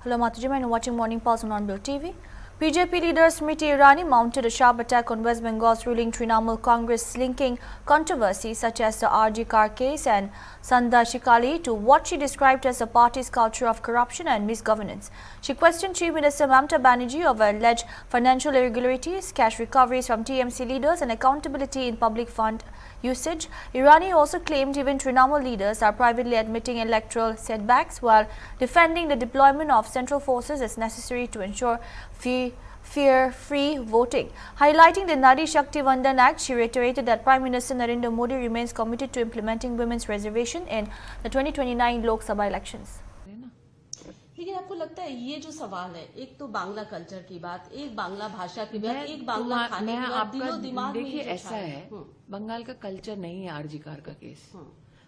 Hello, Mataji, and watching Morning Pulse on Bill TV. BJP leader Smriti Irani mounted a sharp attack on West Bengal's ruling Trinamool Congress, linking controversies such as the RG Car case and Sanda Shikali to what she described as the party's culture of corruption and misgovernance. She questioned Chief Minister Mamata Banerjee over alleged financial irregularities, cash recoveries from TMC leaders and accountability in public fund usage. Irani also claimed even Trinamool leaders are privately admitting electoral setbacks while defending the deployment of central forces as necessary to ensure fear-free voting. Highlighting the Nari Shakti Vandan Act, she reiterated that Prime Minister Narendra Modi remains committed to implementing women's reservation in the 2029 Lok Sabha elections. लेकिन आपको लगता है ये जो सवाल है, एक तो बांग्ला कल्चर की बात, एक बांग्ला भाषा की बात, एक बांग्ला खाने की बात, दिलो दिमाग में देखिए ऐसा है, बंगाल का कल्चर नहीं है आरजी कार का केस।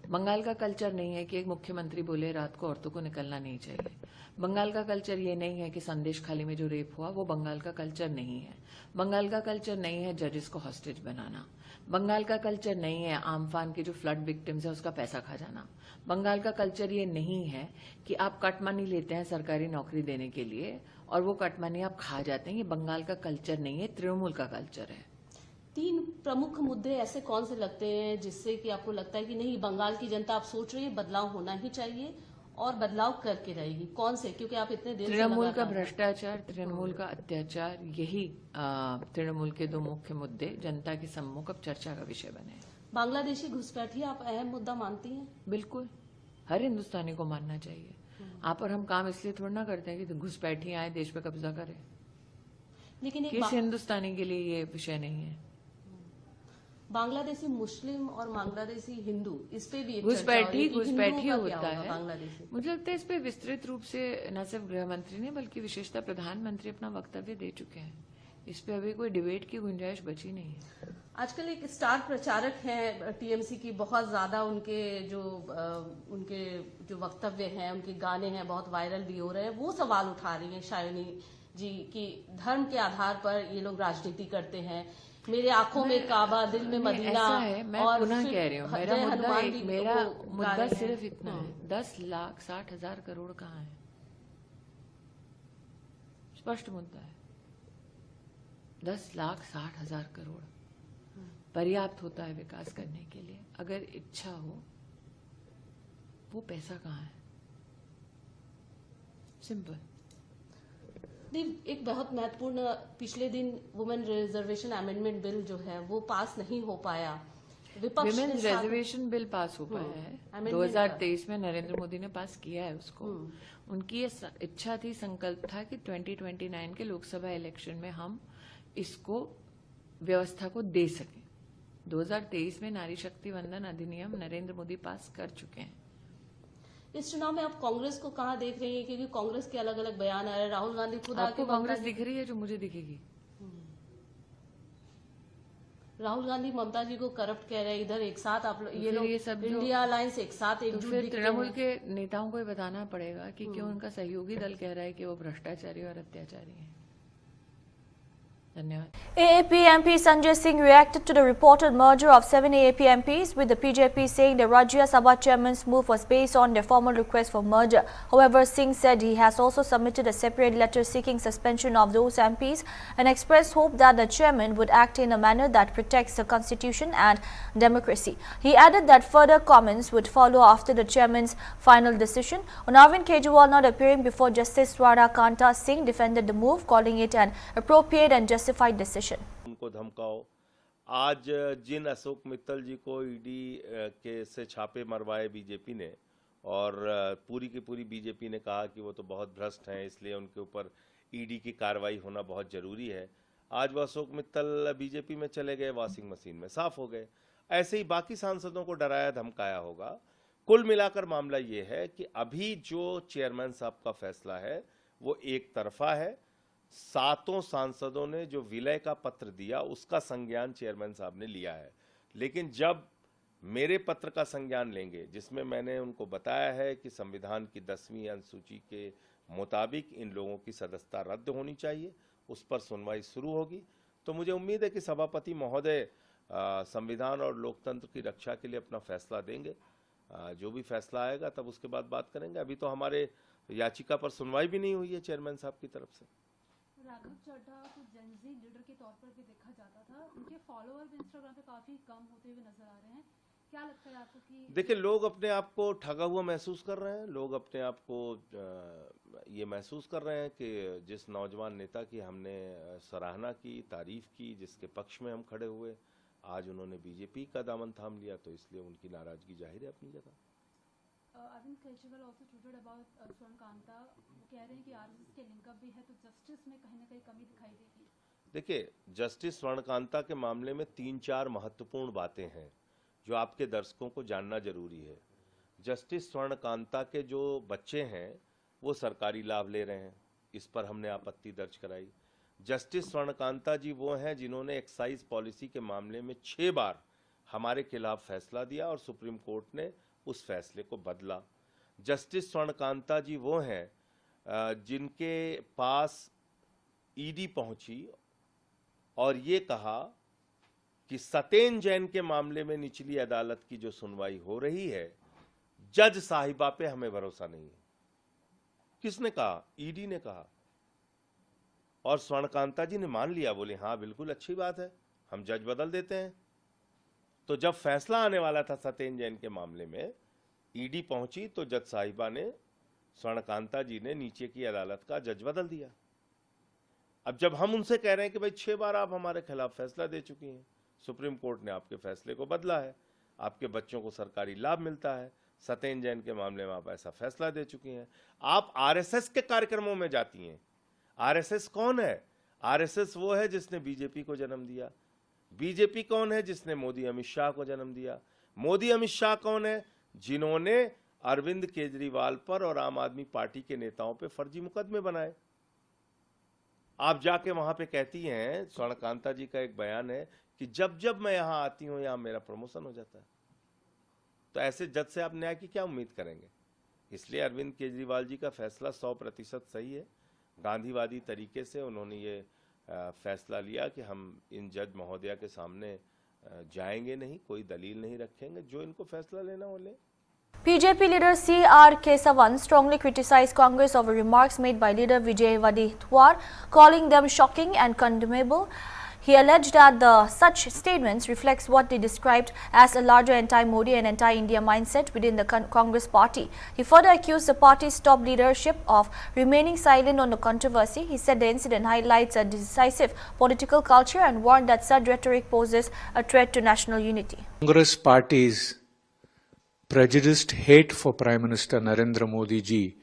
बंगाल का कल्चर नहीं है कि एक मुख्यमंत्री बोले रात को औरतों को निकलना नहीं चाहिए। बंगाल का कल्चर ये नहीं है कि संदेश खाली में जो रेप हुआ वो बंगाल का कल्चर नहीं है। बंगाल का कल्चर नहीं है जजेस को हॉस्टेज बनाना। बंगाल का कल्चर नहीं है आमफान के जो फ्लड विक्टिम्स है उसका पैसा खा जाना। बंगाल का कल्चर ये नहीं है कि आप कट मनी लेते हैं सरकारी नौकरी देने के लिए और वो कट मनी आप खा जाते हैं। ये बंगाल का कल्चर नहीं है, तृणमूल का कल्चर है। तीन प्रमुख मुद्दे ऐसे कौन से लगते हैं जिससे कि आपको लगता है कि नहीं, बंगाल की जनता आप सोच रही है बदलाव होना ही चाहिए और बदलाव करके रहेगी? कौन से? क्योंकि आप इतने देर से तृणमूल का भ्रष्टाचार, तृणमूल का अत्याचार, यही तृणमूल के दो मुख्य मुद्दे जनता के सम्मुख अब चर्चा का विषय बने हैं। बांग्लादेशी घुसपैठी आप अहम मुद्दा मानती हैं? बिल्कुल, हर हिंदुस्तानी को मानना चाहिए। आप और हम काम इसलिए थोड़ा ना करते हैं कि घुसपैठी आए देश पे कब्जा करे, लेकिन किस हिंदुस्तानी के लिए ये विषय नहीं है। बांग्लादेशी मुस्लिम और बांग्लादेशी हिंदू, इस पे भी घुसपैठी होता है। बांग्लादेशी, मुझे लगता है इस पे विस्तृत रूप से न सिर्फ गृह मंत्री ने बल्कि विशेषतः प्रधानमंत्री अपना वक्तव्य दे चुके हैं। इस पे अभी कोई डिबेट की गुंजाइश बची नहीं है। आजकल एक स्टार प्रचारक हैं टीएमसी की, बहुत ज्यादा उनके जो वक्तव्य हैं, उनके गाने हैं, बहुत वायरल भी हो रहे हैं। वो सवाल उठा रही हैं शायनी जी की धर्म के आधार पर ये लोग राजनीति करते हैं। मेरे आंखों में काबा, दिल में मदीना। है, मैं और पुनः कह रही हूँ, मेरा मुद्दा सिर्फ इतना है, 10,60,000 करोड़ कहाँ है? स्पष्ट मुद्दा है, 10,60,000 करोड़ पर्याप्त होता है विकास करने के लिए अगर इच्छा हो। वो पैसा कहाँ है? सिंपल। एक बहुत महत्वपूर्ण, पिछले दिन वुमेन रिजर्वेशन अमेंडमेंट बिल जो है वो पास नहीं हो पाया। विपक्ष वुमेन रिजर्वेशन बिल पास हो पाया है 2023 में, नरेंद्र मोदी ने पास किया है उसको। उनकी ये इच्छा थी, संकल्प था कि 2029 के लोकसभा इलेक्शन में हम इसको व्यवस्था को दे सकें। 2023 में नारी शक्ति वंदन अधिनियम नरेंद्र मोदी पास कर चुके हैं। इस चुनाव में आप कांग्रेस को कहां देख रही हैं? क्योंकि कांग्रेस के अलग अलग बयान आ रहे हैं। राहुल गांधी खुद आपको कांग्रेस दिख रही है जो मुझे दिखेगी? राहुल गांधी ममता जी को करप्ट कह रहे हैं, इधर एक साथ आप ये लोग, ये सब इंडिया अलायंस एक साथ एकजुट दिखते हैं। तृणमूल के नेताओं को ये बताना पड़ेगा कि क्यों उनका सहयोगी दल कह रहा है कि वो भ्रष्टाचारी और अत्याचारी है। AAP MP Sanjay Singh reacted to the reported merger of 7 AAP MPs, with the BJP saying the Rajya Sabha chairman's move was based on their formal request for merger. However, Singh said he has also submitted a separate letter seeking suspension of those MPs and expressed hope that the chairman would act in a manner that protects the constitution and democracy. He added that further comments would follow after the chairman's final decision. On Arvind Kejriwal not appearing before Justice Radha Kanta, Singh defended the move, calling it an appropriate and justified decision. उनको धमकाओ। आज जिन अशोक मित्तल जी को ED के से छापे मरवाए BJP ने, और पूरी की पूरी बीजेपी ने कहा कि वो तो बहुत भ्रष्ट हैं, इसलिए उनके ऊपर ईडी की कार्रवाई होना बहुत जरूरी है। आज वो अशोक मित्तल बीजेपी में चले गए, वॉशिंग मशीन में साफ हो गए। ऐसे ही बाकी सांसदों को डराया धमकाया होगा। कुल मिलाकर मामला ये है कि अभी जो चेयरमैन साहब का फैसला है वो एक तरफा है। 7 सांसदों ने जो विलय का पत्र दिया उसका संज्ञान चेयरमैन साहब ने लिया है, लेकिन जब मेरे पत्र का संज्ञान लेंगे जिसमें मैंने उनको बताया है कि संविधान की 10वीं अनुसूची के मुताबिक इन लोगों की सदस्यता रद्द होनी चाहिए, उस पर सुनवाई शुरू होगी। तो मुझे उम्मीद है कि सभापति महोदय संविधान और लोकतंत्र की रक्षा के लिए अपना फैसला देंगे। जो भी फैसला आएगा तब उसके बाद बात करेंगे। अभी तो हमारे याचिका पर सुनवाई भी नहीं हुई है चेयरमैन साहब की तरफ से। राघव चड्ढा को जेनजी लीडर के तौर पर भी देखा जाता था, उनके फॉलोअर भी इंस्टाग्राम पे काफी कम होते हुए नजर आ रहे हैं। क्या लगता है आपको कि देखिए, लोग अपने आप को ठगा हुआ महसूस कर रहे हैं, लोग अपने आप को ये महसूस कर रहे हैं कि जिस नौजवान नेता की हमने सराहना की, तारीफ की, जिसके पक्ष में हम खड़े हुए, आज उन्होंने बीजेपी का दामन थाम लिया, तो इसलिए उनकी नाराजगी जाहिर है अपनी जगह। Arvind Kejriwal also tweeted about स्वर्णकांता, वो कह रहे हैं कि आरएसएस के लिंकअप भी है, तो जस्टिस में कहीं ना कहीं कमी दिखाई देगी। देखिए, जस्टिस स्वर्णकांता के मामले में 3-4 महत्वपूर्ण बातें हैं जो आपके दर्शकों को जानना जरूरी है। जस्टिस स्वर्णकांता के जो बच्चे हैं वो सरकारी लाभ ले रहे हैं, इस पर हमने आपत्ति दर्ज कराई। जस्टिस स्वर्णकांता जी वो हैं जिन्होंने एक्साइज पॉलिसी के मामले में 6 बार हमारे खिलाफ फैसला दिया और सुप्रीम कोर्ट ने उस फैसले को बदला। जस्टिस स्वर्णकांता जी वो हैं जिनके पास ईडी पहुंची और ये कहा कि सतेन जैन के मामले में निचली अदालत की जो सुनवाई हो रही है, जज साहिबा पे हमें भरोसा नहीं है। किसने कहा? ईडी ने कहा। और स्वर्णकांता जी ने मान लिया, बोले हाँ बिल्कुल अच्छी बात है, हम जज बदल देते हैं। तो जब फैसला आने वाला था सतेन जैन के मामले में, ईडी पहुंची तो जज साहिबा ने, स्वर्णकांता जी ने नीचे की अदालत का जज बदल दिया। अब जब हम उनसे कह रहे हैं कि भाई 6 बार आप हमारे खिलाफ फैसला दे चुकी हैं, सुप्रीम कोर्ट ने आपके फैसले को बदला है, आपके बच्चों को सरकारी लाभ मिलता है, सतेन जैन के मामले में आप ऐसा फैसला दे चुकी हैं, आप आरएसएस के कार्यक्रमों में जाती हैं। आरएसएस कौन है? आरएसएस वो है जिसने बीजेपी को जन्म दिया। बीजेपी कौन है? जिसने मोदी अमित शाह को जन्म दिया। मोदी अमित शाह कौन है? जिन्होंने अरविंद केजरीवाल पर और आम आदमी पार्टी के नेताओं पे फर्जी मुकदमे बनाए। आप जाके वहां पे कहती हैं, स्वर्णकांता जी का एक बयान है कि जब जब मैं यहां आती हूं यहां मेरा प्रमोशन हो जाता है। तो ऐसे जज से आप न्याय की क्या उम्मीद करेंगे? इसलिए अरविंद केजरीवाल जी का फैसला 100% सही है। गांधीवादी तरीके से उन्होंने ये फैसला लिया कि हम इन जज महोदया के सामने जाएंगे नहीं, कोई दलील नहीं रखेंगे, जो इनको फैसला लेना हो ले। BJP leader C.R. Kesavan strongly criticized Congress over remarks made by leader Vijay Wadetwar, calling them shocking and condemnable. He alleged that such statements reflects what they described as a larger anti-Modi and anti-India mindset within the Congress party. He further accused the party's top leadership of remaining silent on the controversy. He said the incident highlights a decisive political culture and warned that such rhetoric poses a threat to national unity. Congress party's prejudiced hate for Prime Minister Narendra Modi ji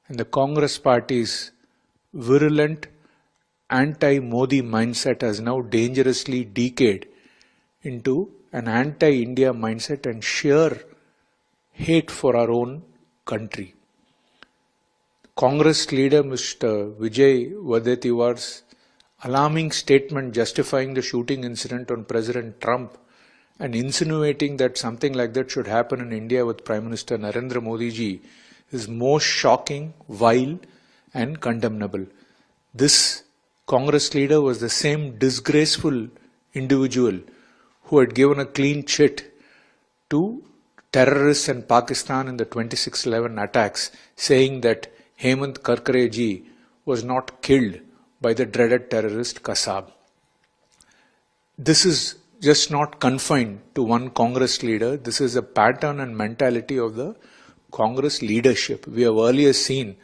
and the Congress party's virulent anti-Modi mindset has now dangerously decayed into an anti-India mindset and sheer hate for our own country. Congress leader Mr. Vijay Wadetiwar's alarming statement justifying the shooting incident on President Trump and insinuating that something like that should happen in India with Prime Minister Narendra Modi ji is most shocking, vile and condemnable. This Congress leader was the same disgraceful individual who had given a clean chit to terrorists in Pakistan in the 26/11 attacks, saying that Hemant Karkare ji was not killed by the dreaded terrorist Kassab. This is just not confined to one Congress leader. This is a pattern and mentality of the Congress leadership. We have earlier seen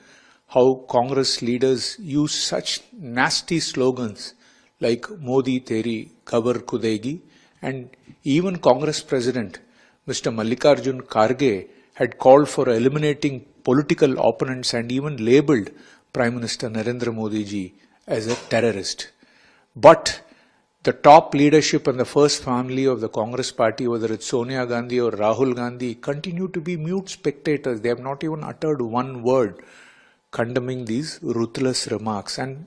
how Congress leaders use such nasty slogans like Modi Teri Khabar Kudegi, and even Congress President Mr. Mallikarjun Kharge had called for eliminating political opponents and even labelled Prime Minister Narendra Modi ji as a terrorist. But the top leadership and the first family of the Congress party, whether it's Sonia Gandhi or Rahul Gandhi, continue to be mute spectators. They have not even uttered one word condemning these ruthless remarks, and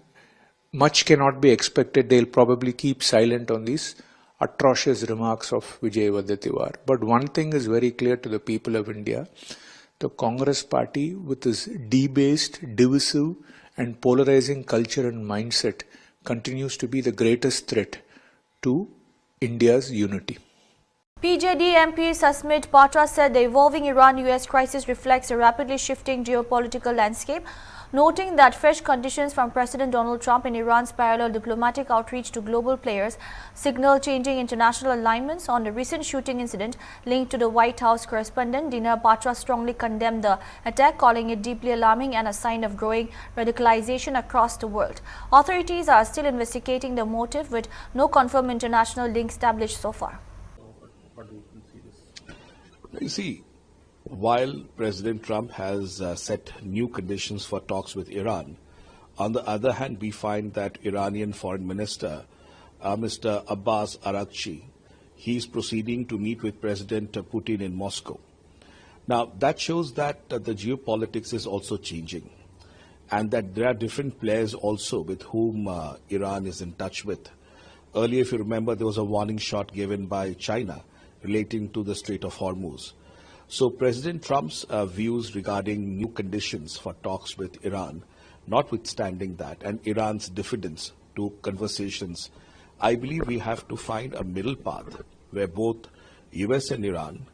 much cannot be expected. They'll probably keep silent on these atrocious remarks of Vijay Wadetiwar. But one thing is very clear to the people of India: the Congress party, with its debased, divisive and polarizing culture and mindset, continues to be the greatest threat to India's unity. PJD MP Sasmit Patra said the evolving Iran-US crisis reflects a rapidly shifting geopolitical landscape, noting that fresh conditions from President Donald Trump and Iran's parallel diplomatic outreach to global players signal changing international alignments. On the recent shooting incident linked to the White House correspondent, Dinar Patra strongly condemned the attack, calling it deeply alarming and a sign of growing radicalization across the world. Authorities are still investigating the motive, with no confirmed international link established so far. You see, while President Trump has set new conditions for talks with Iran, on the other hand, we find that Iranian Foreign Minister, Mr. Abbas Araghchi, he is proceeding to meet with President Putin in Moscow. Now, that shows that the geopolitics is also changing, and that there are different players also with whom Iran is in touch with. Earlier, if you remember, there was a warning shot given by China relating to the Strait of Hormuz. So President Trump's views regarding new conditions for talks with Iran, notwithstanding that, and Iran's diffidence to conversations, I believe we have to find a middle path where both US and Iran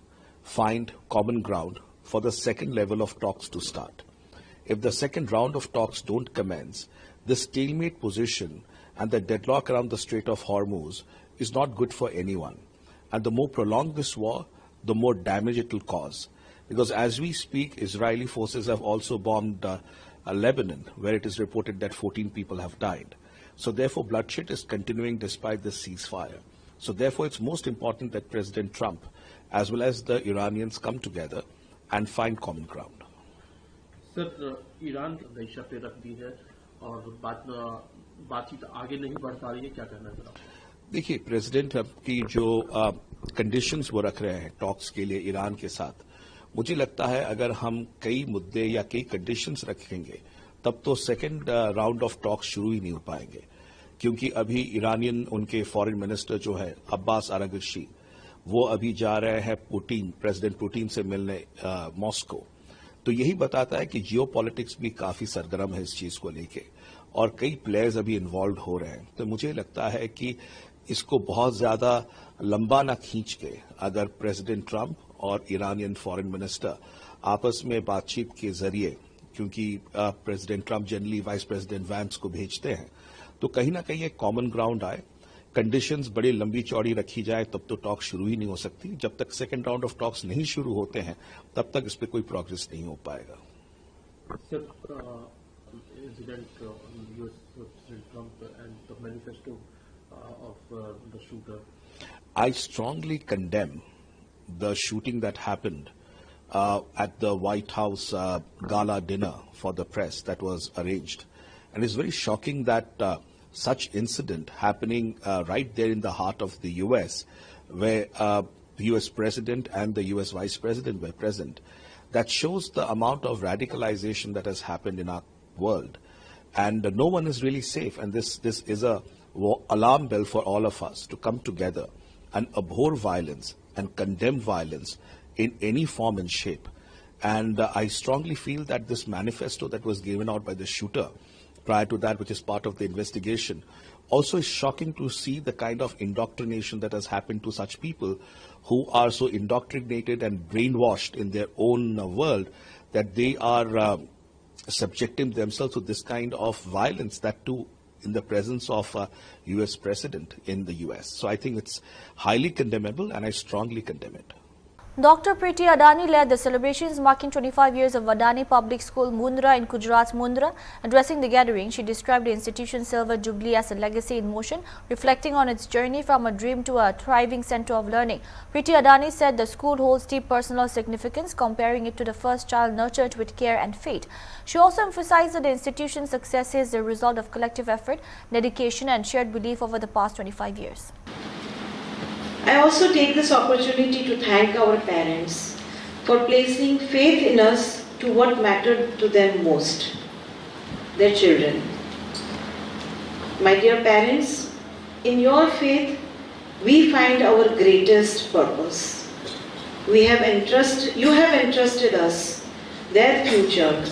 find common ground for the second level of talks to start. If the second round of talks don't commence, the stalemate position and the deadlock around the Strait of Hormuz is not good for anyone. And the more prolonged this war, the more damage it will cause. Because as we speak, Israeli forces have also bombed Lebanon, where it is reported that 14 people have died. So therefore, bloodshed is continuing despite the ceasefire. So therefore, it's most important that President Trump, as well as the Iranians, come together and find common ground. Sir, Iran रईशा पे रख दी है और बातचीत आगे नहीं बढ़ पा रही है, क्या कहना है? देखिए, प्रेसिडेंट की जो कंडीशंस वो रख रहे हैं टॉक्स के लिए ईरान के साथ, मुझे लगता है अगर हम कई मुद्दे या कई कंडीशंस रखेंगे तब तो सेकंड राउंड ऑफ टॉक्स शुरू ही नहीं हो पाएंगे, क्योंकि अभी ईरानियन उनके फॉरेन मिनिस्टर जो है अब्बास अरागची, वो अभी जा रहे हैं प्रेसिडेंट पुतिन से मिलने मॉस्को। तो यही बताता है कि जियो पॉलिटिक्स भी काफी सरगर्म है इस चीज को लेके और कई प्लेयर्स अभी इन्वॉल्व हो रहे हैं। तो मुझे लगता है कि इसको बहुत ज्यादा लंबा ना खींच के अगर प्रेसिडेंट ट्रंप और ईरानियन फॉरेन मिनिस्टर आपस में बातचीत के जरिए, क्योंकि president Trump generally vice president Vance को भेजते हैं, तो कहीं ना कहीं एक कॉमन ग्राउंड आए, कंडीशंस बड़ी लंबी चौड़ी रखी जाए, तब तो टॉक शुरू ही नहीं हो सकती। जब तक सेकेंड राउंड ऑफ टॉक्स नहीं शुरू होते हैं तब तक इस पर कोई प्रोग्रेस नहीं हो पाएगा। Sir, incident US President Trump and the manifesto of the shooter. I strongly condemn the shooting that happened at the White House gala dinner for the press that was arranged. And it's very shocking that such incident happening right there in the heart of the US, where the US President and the US Vice President were present. That shows the amount of radicalization that has happened in our world. And no one is really safe. And this is a alarm bell for all of us to come together and abhor violence and condemn violence in any form and shape. And I strongly feel that this manifesto that was given out by the shooter prior to that, which is part of the investigation, also is shocking to see the kind of indoctrination that has happened to such people who are so indoctrinated and brainwashed in their own world that they are subjecting themselves to this kind of violence, that too in the presence of a US president in the US. So I think it's highly condemnable and I strongly condemn it. Dr. Priti Adani led the celebrations marking 25 years of Adani Public School Mundra in Gujarat's Mundra. Addressing the gathering, she described the institution's silver jubilee as a legacy in motion, reflecting on its journey from a dream to a thriving center of learning. Priti Adani said the school holds deep personal significance, comparing it to the first child nurtured with care and faith. She also emphasized that the institution's success is the result of collective effort, dedication and shared belief over the past 25 years. I also take this opportunity to thank our parents for placing faith in us to what mattered to them most, their children. My dear parents, in your faith, we find our greatest purpose. You have entrusted us their future,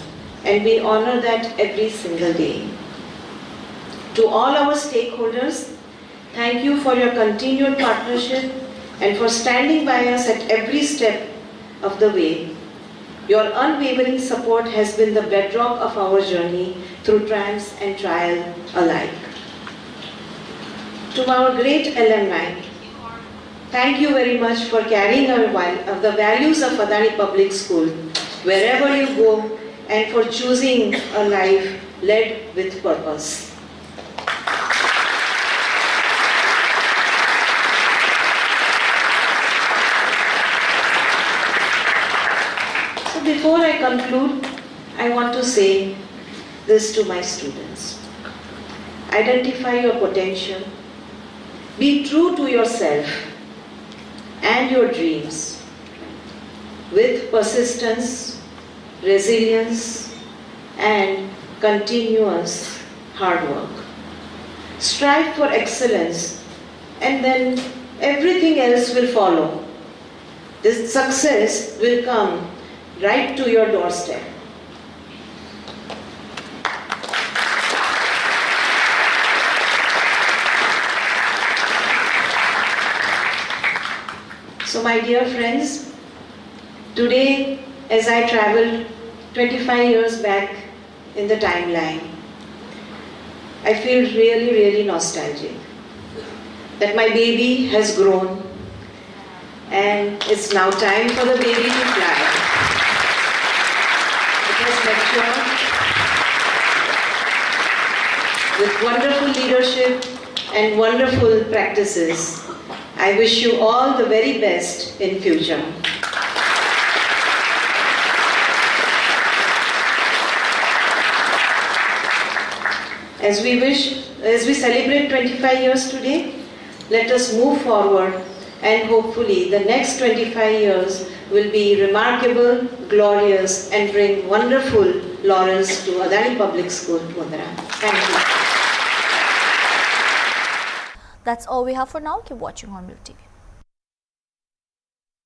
and we honor that every single day. To all our stakeholders, thank you for your continued partnership, and for standing by us at every step of the way. Your unwavering support has been the bedrock of our journey through triumphs and trial alike. To our great alumni, thank you very much for carrying the values of Adani Public School wherever you go and for choosing a life led with purpose. So before I conclude, I want to say this to my students. Identify your potential, be true to yourself and your dreams with persistence, resilience, and continuous hard work. Strive for excellence, and then everything else will follow. This success will come right to your doorstep. So my dear friends, today as I travel 25 years back in the timeline, I feel really nostalgic that my baby has grown and it's now time for the baby to fly. It has matured with wonderful leadership and wonderful practices. I wish you all the very best in future. As we celebrate 25 years today, let us move forward and hopefully the next 25 years will be remarkable, glorious and bring wonderful laurels to Adani Public School, Mundra. Thank you. That's all we have for now. Keep watching Hornbill TV.